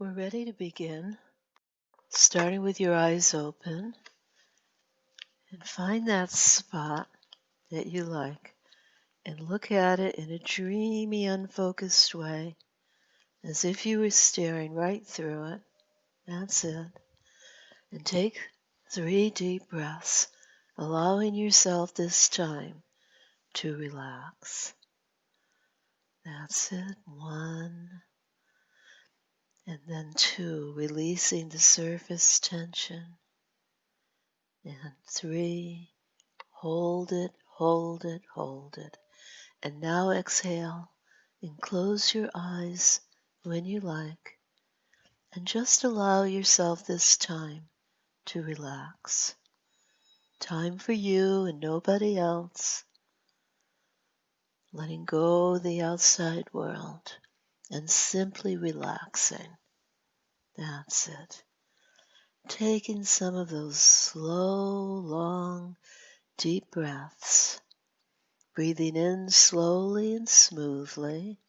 We're ready to begin, starting with your eyes open, and find that spot that you like and look at it in a dreamy, unfocused way, as if you were staring right through it. That's it. And take 3 deep breaths, allowing yourself this time to relax. That's it. 1, and then 2, releasing the surface tension. And 3, hold it, hold it, hold it. And now exhale and close your eyes when you like. And just allow yourself this time to relax. Time for you and nobody else. Letting go of the outside world and simply relaxing. That's it. Taking some of those slow, long, deep breaths. Breathing in slowly and smoothly,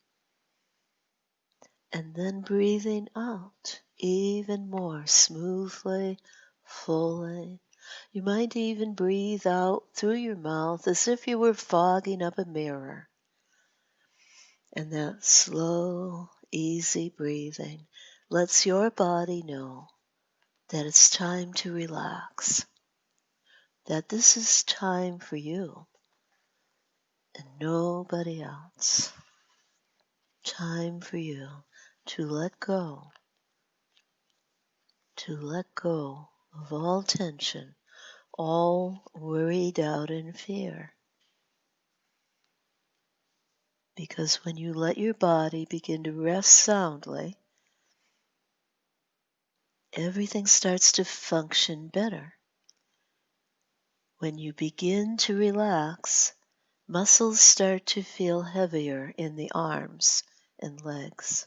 and then breathing out even more smoothly, fully. You might even breathe out through your mouth as if you were fogging up a mirror. And that slow, easy breathing lets your body know that it's time to relax, that this is time for you and nobody else. Time for you to let go of all tension, all worry, doubt, and fear. Because when you let your body begin to rest soundly, everything starts to function better. When you begin to relax, muscles start to feel heavier in the arms and legs.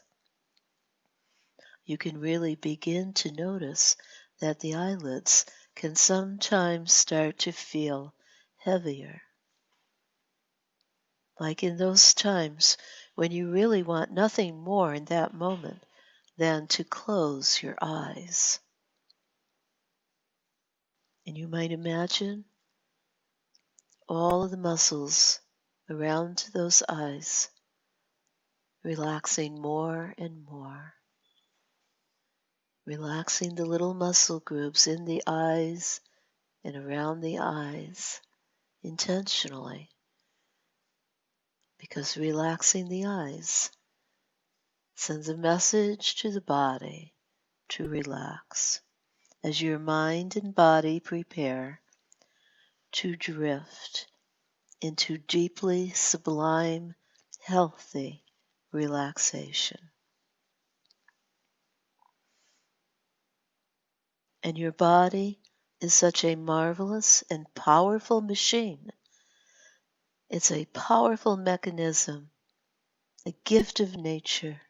You can really begin to notice that the eyelids can sometimes start to feel heavier. Like in those times when you really want nothing more in that moment than to close your eyes. And you might imagine all of the muscles around those eyes relaxing more and more. Relaxing the little muscle groups in the eyes and around the eyes intentionally. Because relaxing the eyes sends a message to the body to relax as your mind and body prepare to drift into deeply sublime, healthy relaxation. And your body is such a marvelous and powerful machine. It's a powerful mechanism, a gift of nature.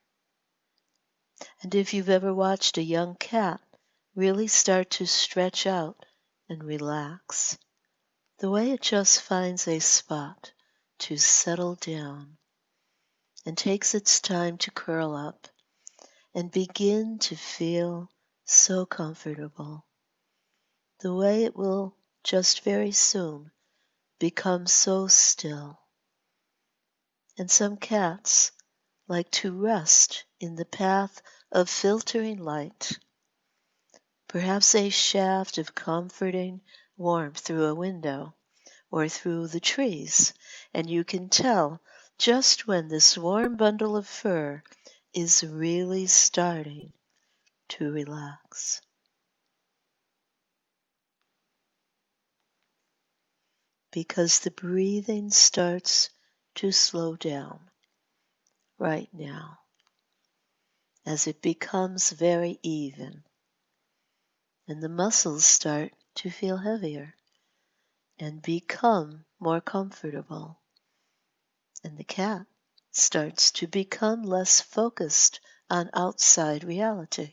And if you've ever watched a young cat really start to stretch out and relax, the way it just finds a spot to settle down and takes its time to curl up and begin to feel so comfortable, the way it will just very soon become so still. And some cats like to rest in the path of filtering light, perhaps a shaft of comforting warmth through a window or through the trees, and you can tell just when this warm bundle of fur is really starting to relax. Because the breathing starts to slow down right now as it becomes very even, and the muscles start to feel heavier and become more comfortable, and the cat starts to become less focused on outside reality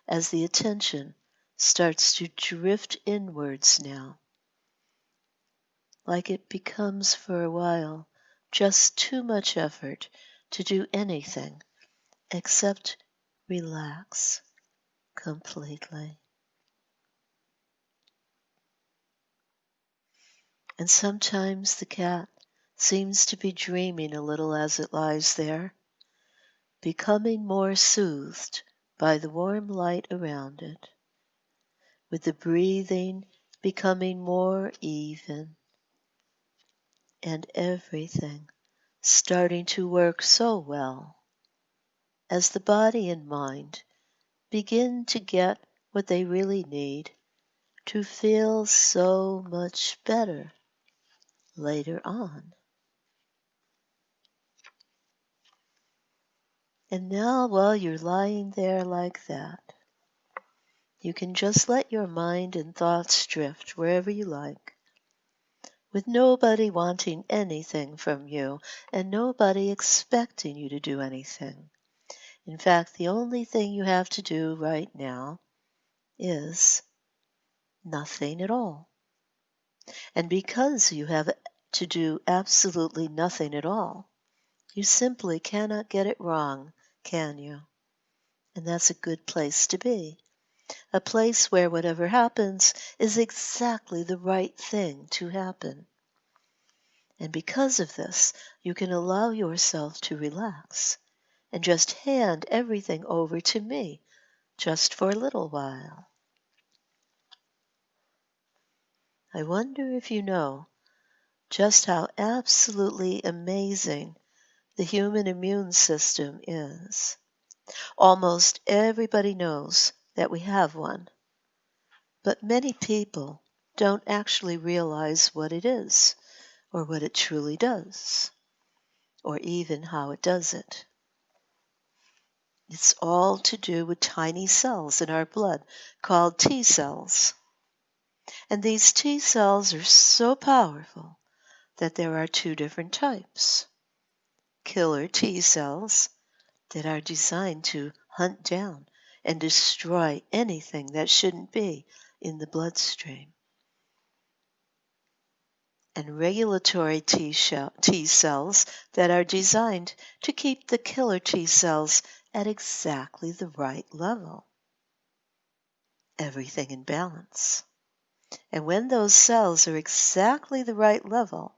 as the attention starts to drift inwards now, like it becomes for a while just too much effort to do anything except relax completely. And sometimes the cat seems to be dreaming a little as it lies there, becoming more soothed by the warm light around it, with the breathing becoming more even, and everything starting to work so well as the body and mind begin to get what they really need to feel so much better later on. And now, while you're lying there like that, you can just let your mind and thoughts drift wherever you like, with nobody wanting anything from you and nobody expecting you to do anything. In fact, the only thing you have to do right now is nothing at all. And because you have to do absolutely nothing at all, you simply cannot get it wrong, can you? And that's a good place to be. A place where whatever happens is exactly the right thing to happen. And because of this, you can allow yourself to relax and just hand everything over to me just for a little while. I wonder if you know just how absolutely amazing the human immune system is. Almost everybody knows that we have one, but many people don't actually realize what it is, or what it truly does, or even how it does it. It's all to do with tiny cells in our blood called T cells. And these T cells are so powerful that there are two different types. Killer T cells that are designed to hunt down and destroy anything that shouldn't be in the bloodstream. And regulatory T cells that are designed to keep the killer T cells at exactly the right level. Everything in balance. And when those cells are exactly the right level,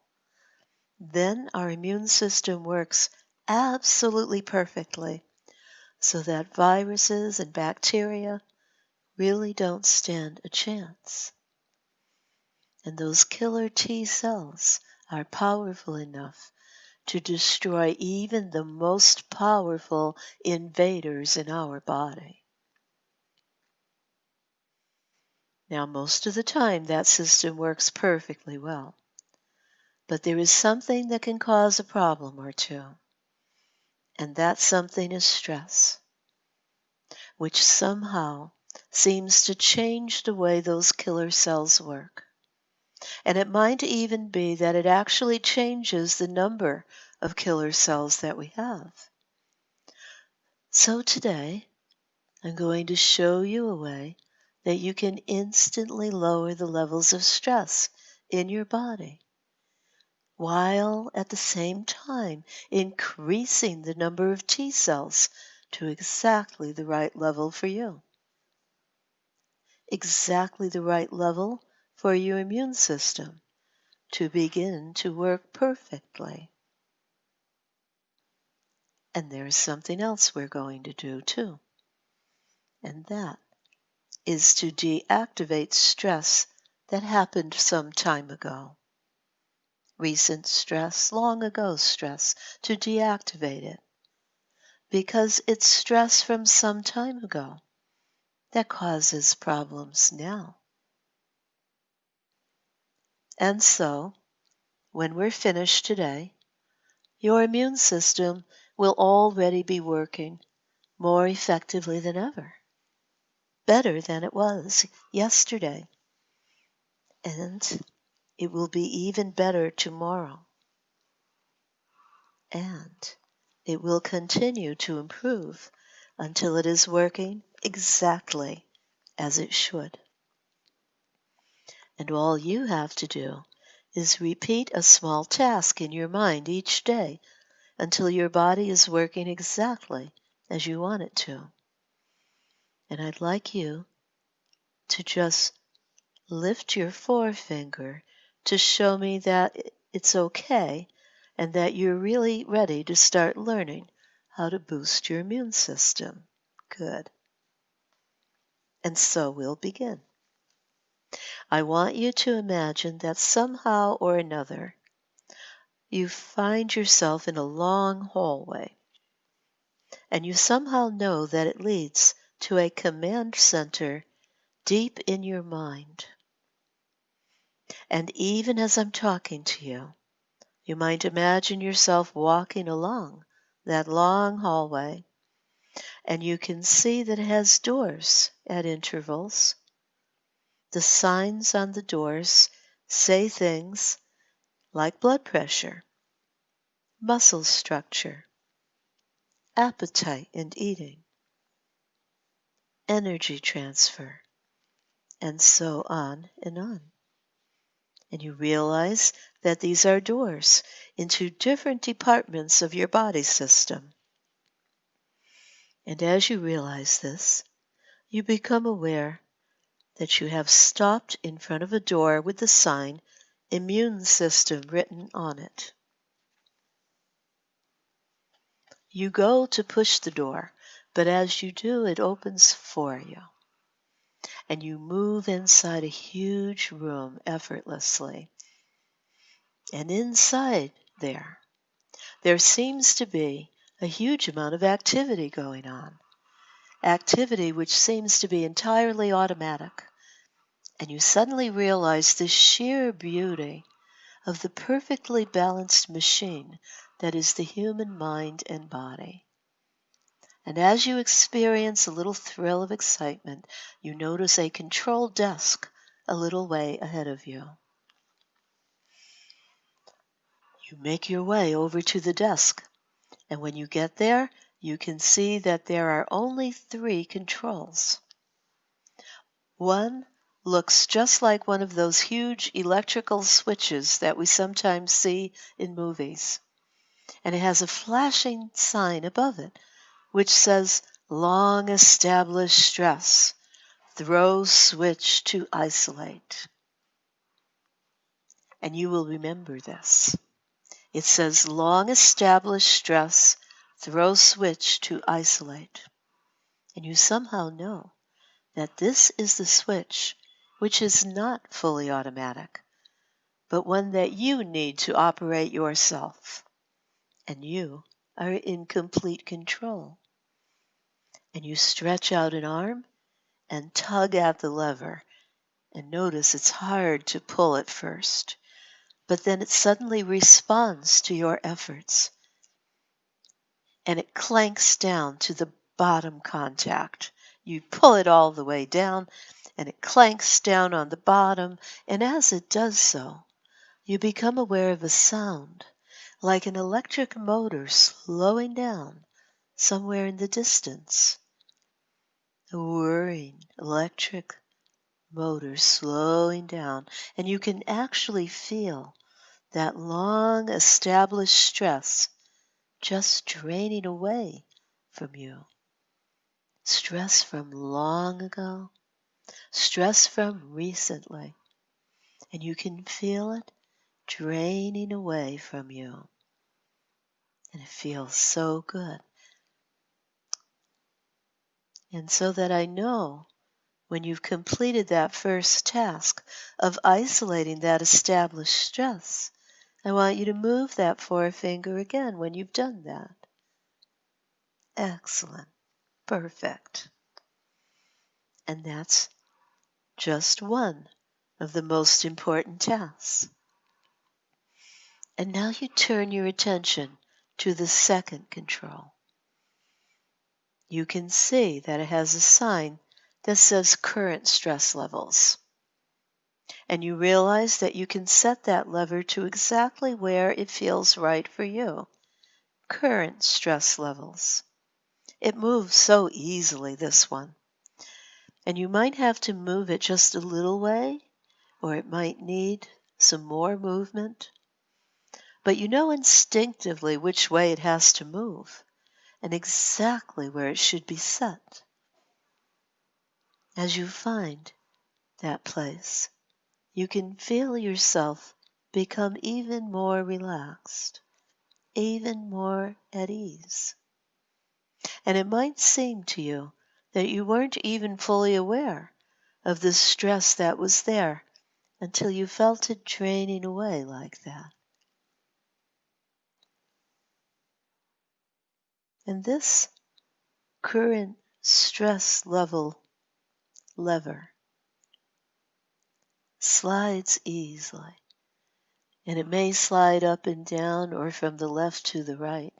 then our immune system works absolutely perfectly, so that viruses and bacteria really don't stand a chance. And those killer T cells are powerful enough to destroy even the most powerful invaders in our body. Now, most of the time, that system works perfectly well. But there is something that can cause a problem or two. And that something is stress, which somehow seems to change the way those killer cells work. And it might even be that it actually changes the number of killer cells that we have. So today, I'm going to show you a way that you can instantly lower the levels of stress in your body, while at the same time increasing the number of T cells to exactly the right level for you. Exactly the right level for your immune system to begin to work perfectly. And there's something else we're going to do too, and that is to deactivate stress that happened some time ago. Recent stress, long ago stress, to deactivate it. Because it's stress from some time ago that causes problems now. And so, when we're finished today, your immune system will already be working more effectively than ever, better than it was yesterday, and it will be even better tomorrow. And it will continue to improve until it is working exactly as it should. And all you have to do is repeat a small task in your mind each day until your body is working exactly as you want it to. And I'd like you to just lift your forefinger to show me that it's okay and that you're really ready to start learning how to boost your immune system. Good. And so we'll begin. I want you to imagine that somehow or another you find yourself in a long hallway, and you somehow know that it leads to a command center deep in your mind. And even as I'm talking to you, you might imagine yourself walking along that long hallway, and you can see that it has doors at intervals. The signs on the doors say things like blood pressure, muscle structure, appetite and eating, energy transfer, and so on and on. And you realize that these are doors into different departments of your body system. And as you realize this, you become aware that you have stopped in front of a door with the sign immune system written on it. You go to push the door, but as you do, it opens for you. And you move inside a huge room effortlessly. And inside there seems to be a huge amount of activity going on. Activity which seems to be entirely automatic. And you suddenly realize the sheer beauty of the perfectly balanced machine that is the human mind and body. And as you experience a little thrill of excitement, you notice a control desk a little way ahead of you. You make your way over to the desk, and when you get there, you can see that there are only 3 controls. One looks just like one of those huge electrical switches that we sometimes see in movies, and it has a flashing sign above it which says long established stress, throw switch to isolate. And you will remember this. It says long established stress, throw switch to isolate. And you somehow know that this is the switch which is not fully automatic, but one that you need to operate yourself. And you are in complete control. And you stretch out an arm and tug at the lever, and notice it's hard to pull at first, but then it suddenly responds to your efforts, and it clanks down to the bottom contact. You pull it all the way down, and it clanks down on the bottom, and as it does so, you become aware of a sound like an electric motor slowing down somewhere in the distance. A whirring electric motor slowing down, and you can actually feel that long established stress just draining away from you. Stress from long ago, stress from recently, and you can feel it draining away from you. And it feels so good. And so that I know when you've completed that first task of isolating that established stress, I want you to move that forefinger again when you've done that. Excellent. Perfect. And that's just one of the most important tasks. And now you turn your attention to the second control. You can see that it has a sign that says current stress levels. And you realize that you can set that lever to exactly where it feels right for you. Current stress levels. It moves so easily, this one. And you might have to move it just a little way, or it might need some more movement. But you know instinctively which way it has to move and exactly where it should be set. as you find that place, you can feel yourself become even more relaxed, even more at ease. And it might seem to you that you weren't even fully aware of the stress that was there until you felt it draining away like that. And this current stress lever slides easily, and it may slide up and down or from the left to the right,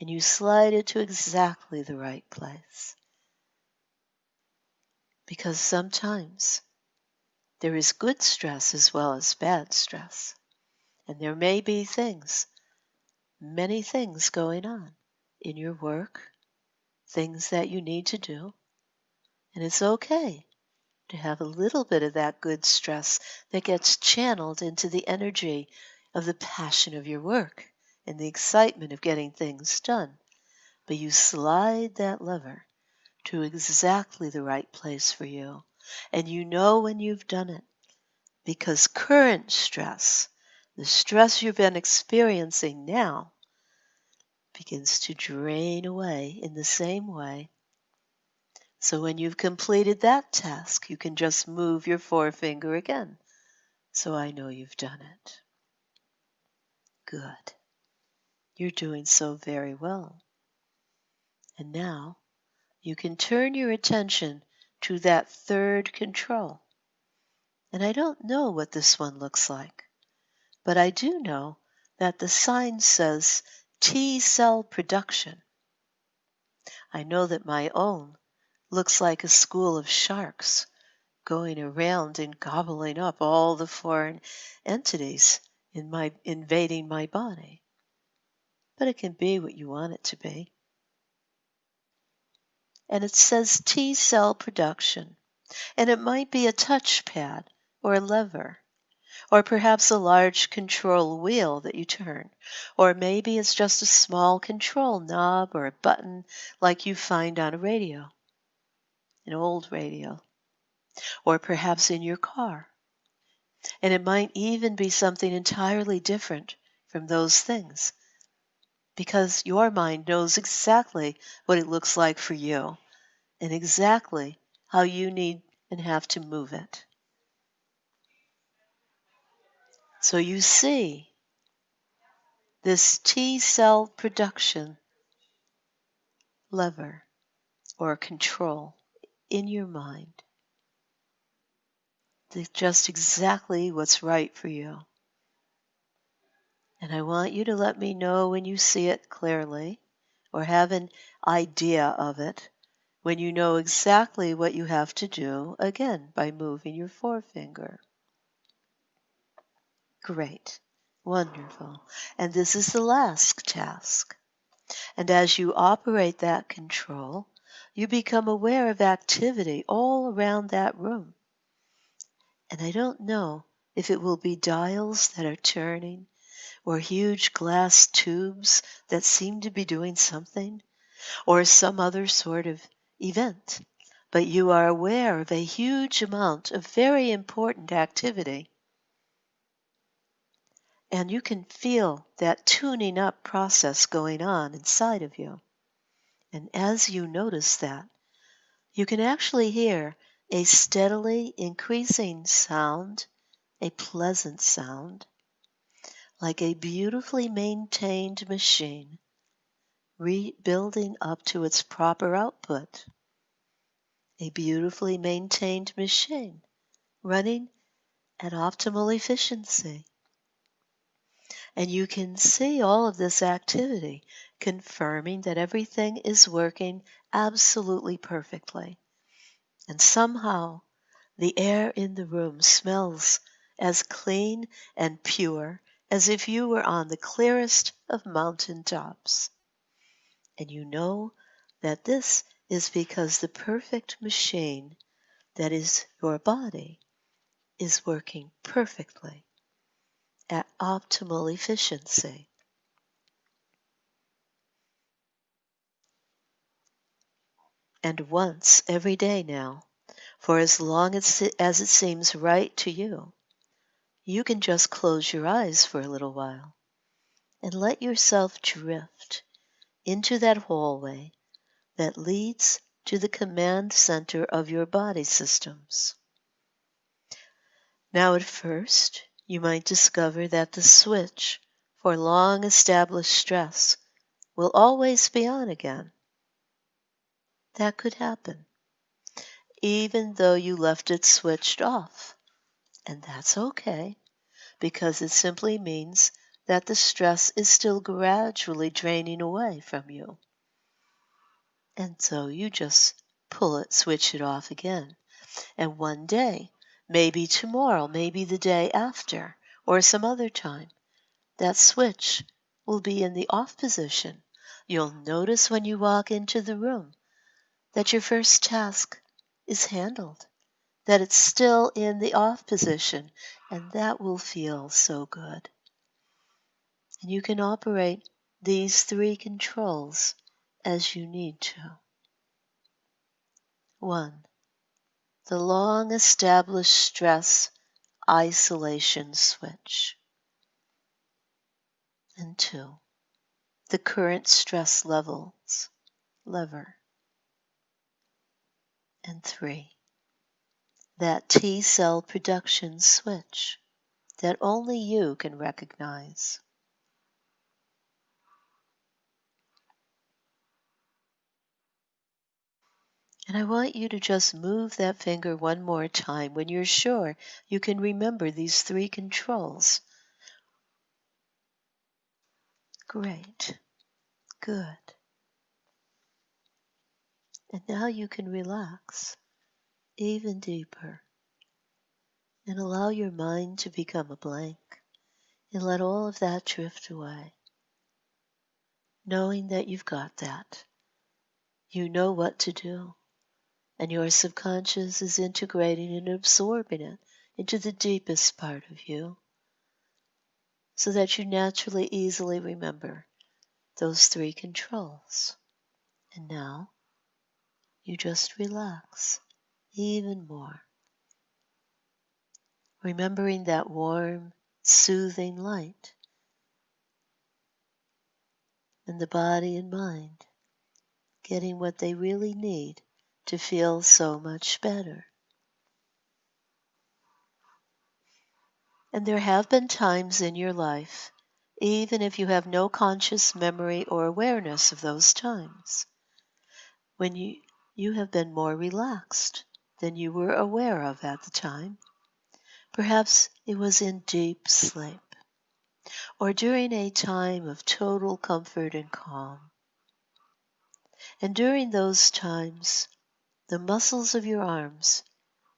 and you slide it to exactly the right place. Because sometimes there is good stress as well as bad stress, and there may be things, many things going on in your work, things that you need to do, and it's okay to have a little bit of that good stress that gets channeled into the energy of the passion of your work and the excitement of getting things done. But you slide that lever to exactly the right place for you. And you know when you've done it, because current stress, the stress you've been experiencing now, begins to drain away in the same way. So when you've completed that task, you can just move your forefinger again. So I know you've done it. Good. You're doing so very well. And now you can turn your attention to that third control. And I don't know what this one looks like, but I do know that the sign says T cell production. I know that my own looks like a school of sharks going around and gobbling up all the foreign entities invading my body. But it can be what you want it to be. And it says T cell production. And it might be a touchpad or a lever, or perhaps a large control wheel that you turn, or maybe it's just a small control knob or a button like you find on a radio, an old radio, or perhaps in your car. And it might even be something entirely different from those things, because your mind knows exactly what it looks like for you and exactly how you need and have to move it. So you see this T cell production lever or control in your mind. It's just exactly what's right for you. And I want you to let me know when you see it clearly or have an idea of it, when you know exactly what you have to do, again, by moving your forefinger. Great. Wonderful. And this is the last task. And as you operate that control, you become aware of activity all around that room. And I don't know if it will be dials that are turning or huge glass tubes that seem to be doing something or some other sort of event. But you are aware of a huge amount of very important activity. And you can feel that tuning up process going on inside of you. And as you notice that, you can actually hear a steadily increasing sound, a pleasant sound, like a beautifully maintained machine rebuilding up to its proper output. A beautifully maintained machine running at optimal efficiency. And you can see all of this activity confirming that everything is working absolutely perfectly. And somehow the air in the room smells as clean and pure as if you were on the clearest of mountain tops. And you know that this is because the perfect machine that is your body is working perfectly at optimal efficiency. and once every day now, for as long as it seems right to you. You can just close your eyes for a little while and let yourself drift into that hallway that leads to the command center of your body systems. Now, at first, you might discover that the switch for long established stress will always be on again. That could happen, even though you left it switched off. And that's okay, because it simply means that the stress is still gradually draining away from you. And so you just switch it off again. And one day, maybe tomorrow, maybe the day after, or some other time, that switch will be in the off position. You'll notice when you walk into the room that your first task is handled, that it's still in the off position, and that will feel so good. And you can operate these 3 controls as you need to. 1. The long established stress isolation switch. And 2. The current stress levels lever. And 3. That T cell production switch that only you can recognize. And I want you to just move that finger one more time when you're sure you can remember these 3 controls. Great. Good. And now you can relax even deeper and allow your mind to become a blank and let all of that drift away, knowing that you've got that. You know what to do, and your subconscious is integrating and absorbing it into the deepest part of you so that you naturally easily remember those 3 controls. And now you just relax even more, remembering that warm, soothing light, and the body and mind getting what they really need to feel so much better. And there have been times in your life, even if you have no conscious memory or awareness of those times, when you have been more relaxed than you were aware of at the time. Perhaps it was in deep sleep, or during a time of total comfort and calm. And during those times, the muscles of your arms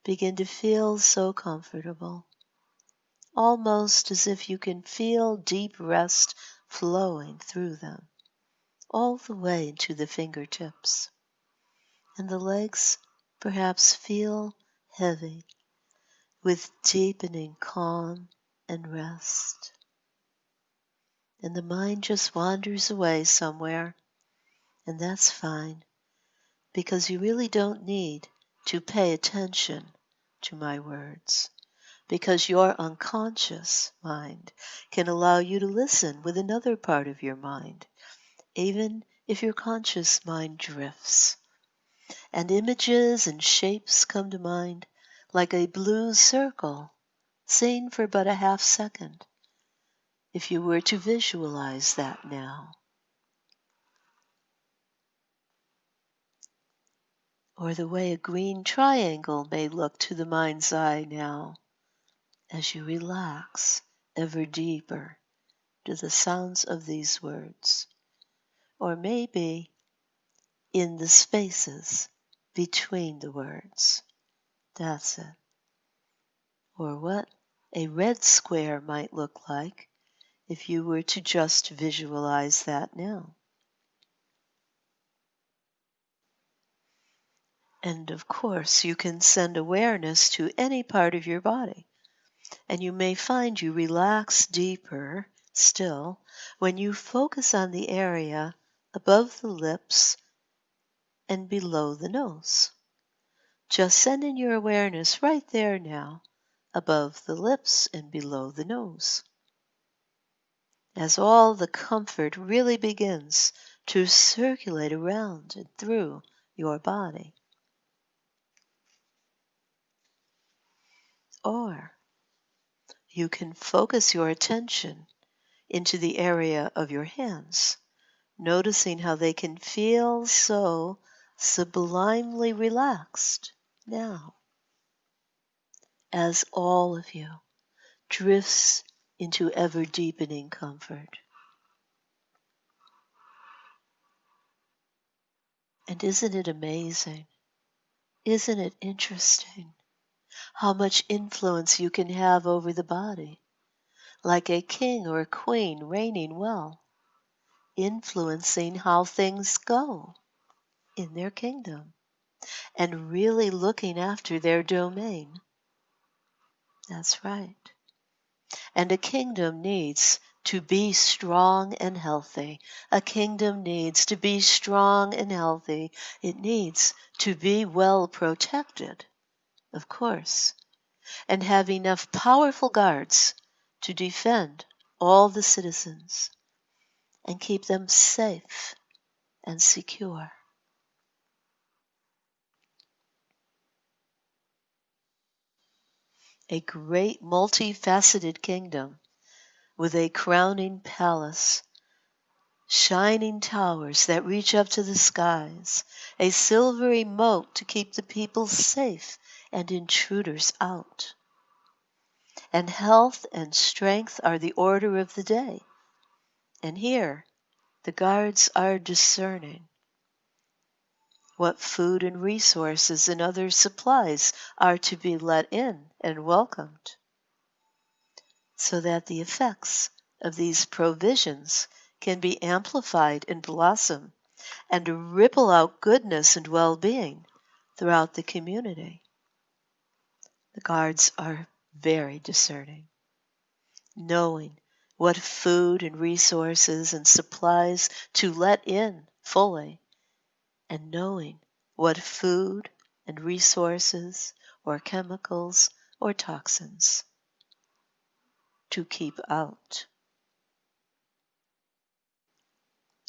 begin to feel so comfortable, almost as if you can feel deep rest flowing through them, all the way to the fingertips. And the legs perhaps feel heavy with deepening calm and rest. And the mind just wanders away somewhere, and that's fine, because you really don't need to pay attention to my words, because your unconscious mind can allow you to listen with another part of your mind, even if your conscious mind drifts. And images and shapes come to mind like a blue circle seen for but a half second, if you were to visualize that now. Or the way a green triangle may look to the mind's eye now, as you relax ever deeper to the sounds of these words. Or maybe in the spaces between the words. That's it. Or what a red square might look like if you were to just visualize that now. And of course, you can send awareness to any part of your body, and you may find you relax deeper still when you focus on the area above the lips and below the nose. Just sending your awareness right there now, above the lips and below the nose. As all the comfort really begins to circulate around and through your body. Or you can focus your attention into the area of your hands, noticing how they can feel so sublimely relaxed now, as all of you drifts into ever deepening comfort. And isn't it amazing? Isn't it interesting how much influence you can have over the body, like a king or a queen reigning well, influencing how things go in their kingdom and really looking after their domain? That's right. And a kingdom needs to be strong and healthy. A kingdom needs to be strong and healthy. It needs to be well protected, of course, and have enough powerful guards to defend all the citizens and keep them safe and secure. A great multifaceted kingdom with a crowning palace, shining towers that reach up to the skies, a silvery moat to keep the people safe and intruders out. And health and strength are the order of the day. And here, the guards are discerning what food and resources and other supplies are to be let in and welcomed, so that the effects of these provisions can be amplified and blossom and ripple out goodness and well-being throughout the community. The guards are very discerning, knowing what food and resources and supplies to let in fully, and knowing what food and resources or chemicals or toxins to keep out.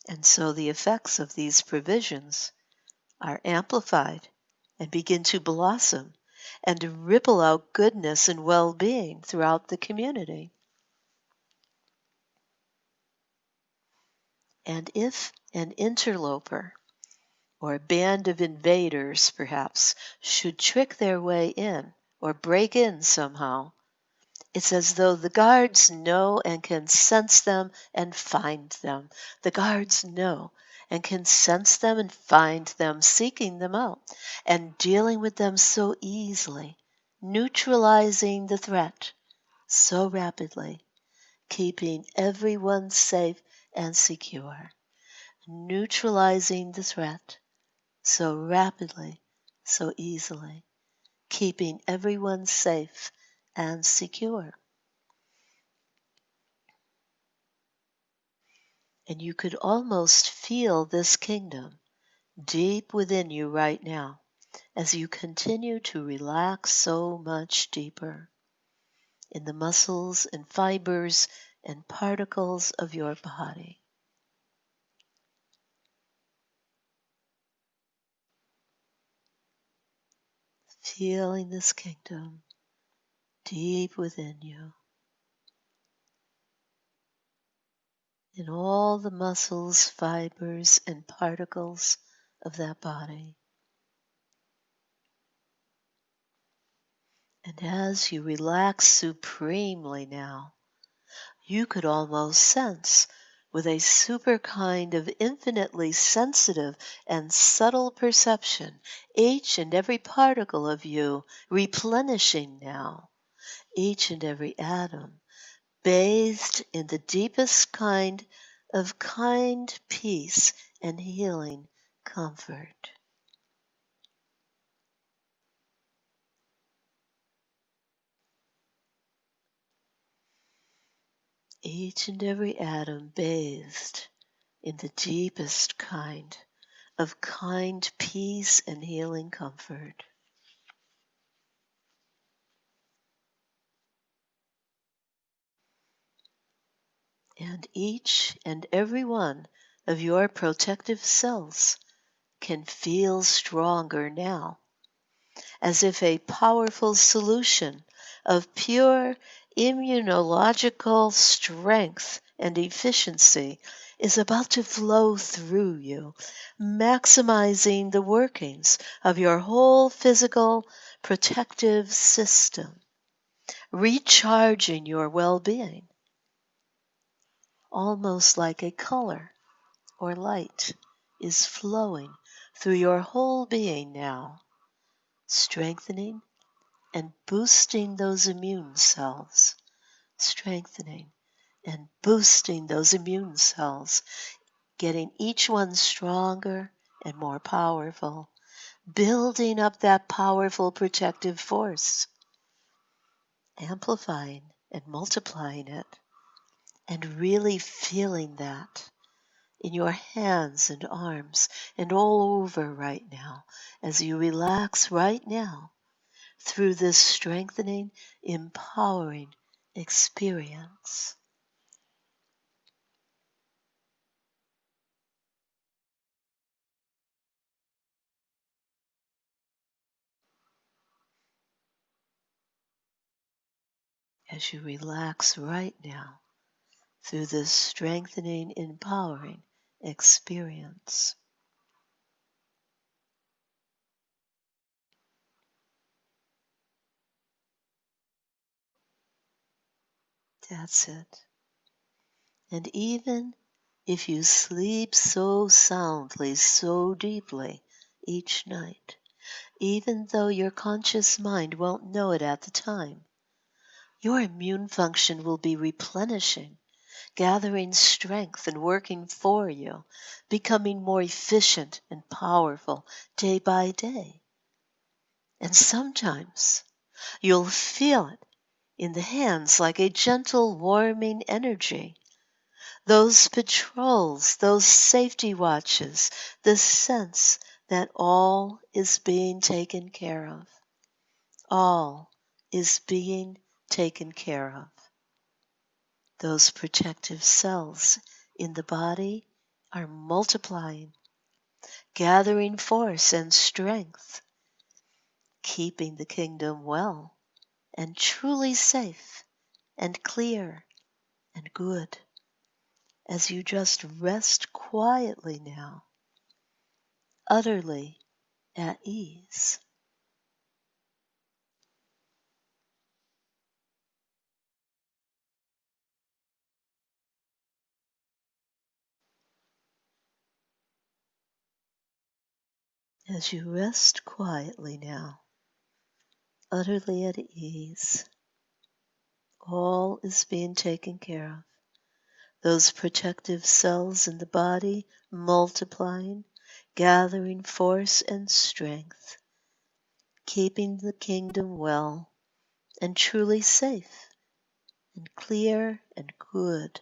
And so the effects of these provisions are amplified and begin to blossom and ripple out goodness and well-being throughout the community. And if an interloper or a band of invaders, perhaps, should trick their way in or break in somehow, it's as though the guards know and can sense them and find them. The guards know and can sense them and find them, seeking them out and dealing with them so easily, neutralizing the threat so rapidly, keeping everyone safe and secure, neutralizing the threat so rapidly, so easily, keeping everyone safe and secure. And you could almost feel this kingdom deep within you right now as you continue to relax so much deeper in the muscles and fibers and particles of your body. Feeling this kingdom deep within you, in all the muscles, fibers, and particles of that body. And as you relax supremely now, you could almost sense, with a super kind of infinitely sensitive and subtle perception, each and every particle of you replenishing now, each and every atom bathed in the deepest kind of kind peace and healing comfort. Each and every atom bathed in the deepest kind of kind peace and healing comfort. And each and every one of your protective cells can feel stronger now, as if a powerful solution of pure immunological strength and efficiency is about to flow through you, maximizing the workings of your whole physical protective system, recharging your well-being, almost like a color or light is flowing through your whole being now, strengthening and boosting those immune cells, strengthening and boosting those immune cells, getting each one stronger and more powerful, building up that powerful protective force, amplifying and multiplying it, and really feeling that in your hands and arms and all over right now as you relax right now through this strengthening, empowering experience. As you relax right now through this strengthening, empowering experience. That's it. And even if you sleep so soundly, so deeply each night, even though your conscious mind won't know it at the time, your immune function will be replenishing, gathering strength and working for you, becoming more efficient and powerful day by day. And sometimes you'll feel it in the hands like a gentle warming energy. Those patrols, those safety watches, the sense that all is being taken care of. All is being taken care of. Those protective cells in the body are multiplying, gathering force and strength, keeping the kingdom well and truly safe and clear and good as you just rest quietly now, utterly at ease. As you rest quietly now, utterly at ease, all is being taken care of. Those protective cells in the body multiplying, gathering force and strength, keeping the kingdom well and truly safe and clear and good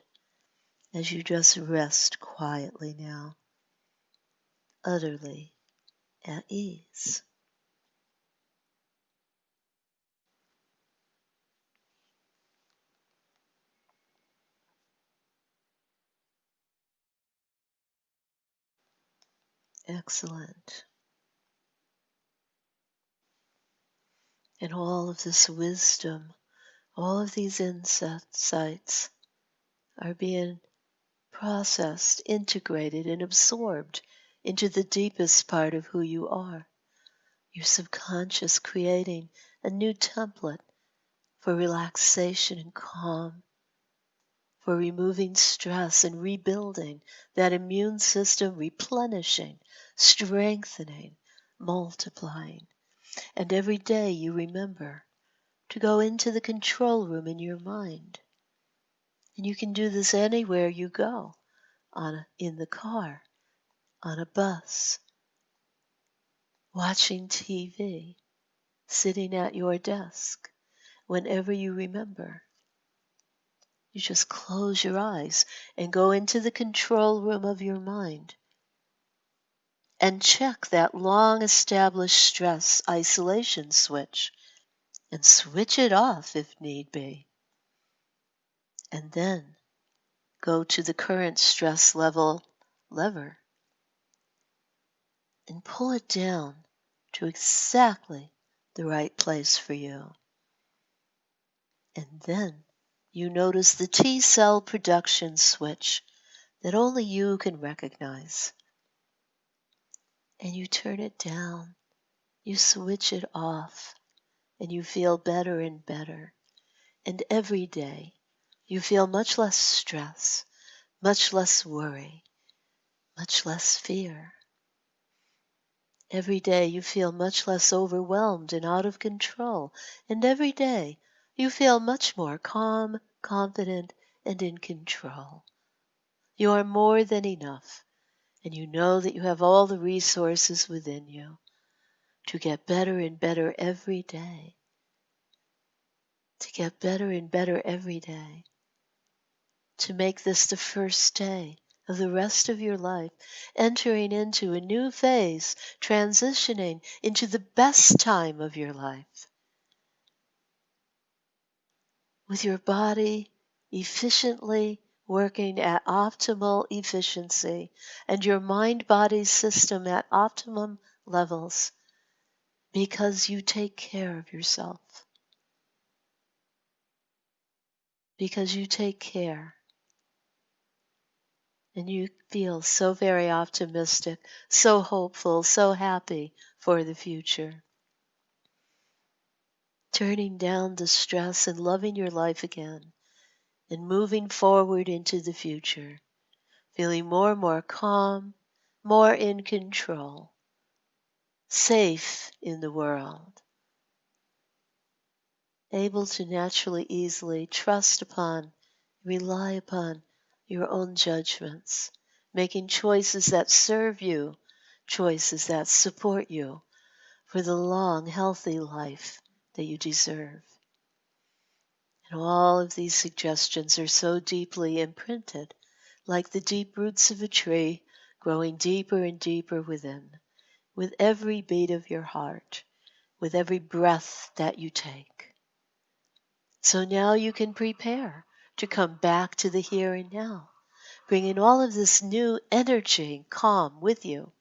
as you just rest quietly now, utterly at ease. Excellent. And all of this wisdom, all of these insights are being processed, integrated, and absorbed into the deepest part of who you are. Your subconscious creating a new template for relaxation and calm, for removing stress and rebuilding that immune system, replenishing, strengthening, multiplying. And every day you remember to go into the control room in your mind. And you can do this anywhere you go, in the car, on a bus, watching TV, sitting at your desk. Whenever you remember, you just close your eyes and go into the control room of your mind and check that long established stress isolation switch and switch it off if need be. And then go to the current stress level lever and pull it down to exactly the right place for you. And then you notice the T cell production switch that only you can recognize. And you turn it down, you switch it off, and you feel better and better. And every day you feel much less stress, much less worry, much less fear. Every day you feel much less overwhelmed and out of control. And every day you feel much more calm, confident, and in control. You are more than enough, and you know that you have all the resources within you to get better and better every day. To get better and better every day. To make this the first day of the rest of your life, entering into a new phase, transitioning into the best time of your life. With your body efficiently working at optimal efficiency and your mind-body system at optimum levels because you take care of yourself. Because you take care. And you feel so very optimistic, so hopeful, so happy for the future. Turning down the stress and loving your life again and moving forward into the future, feeling more and more calm, more in control, safe in the world, able to naturally, easily trust upon, rely upon your own judgments, making choices that serve you, choices that support you for the long, healthy life that you deserve. And all of these suggestions are so deeply imprinted, like the deep roots of a tree growing deeper and deeper within, with every beat of your heart, with every breath that you take. So now you can prepare to come back to the here and now, bringing all of this new energy and calm with you.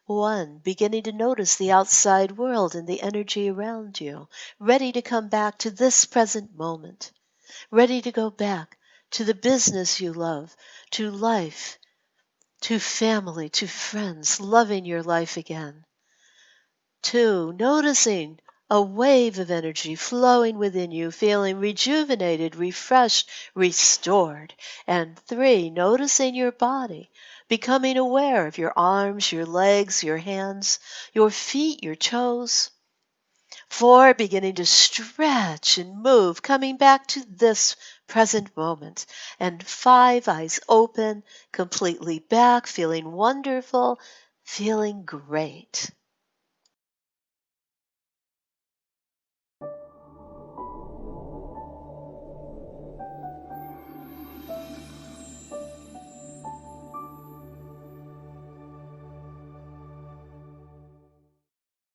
One, beginning to notice the outside world and the energy around you, ready to come back to this present moment, ready to go back to the business you love, to life, to family, to friends, loving your life again. Two, noticing a wave of energy flowing within you, feeling rejuvenated, refreshed, restored. And three, noticing your body, becoming aware of your arms, your legs, your hands, your feet, your toes. Four, beginning to stretch and move, coming back to this present moment. And five, eyes open, completely back, feeling wonderful, feeling great.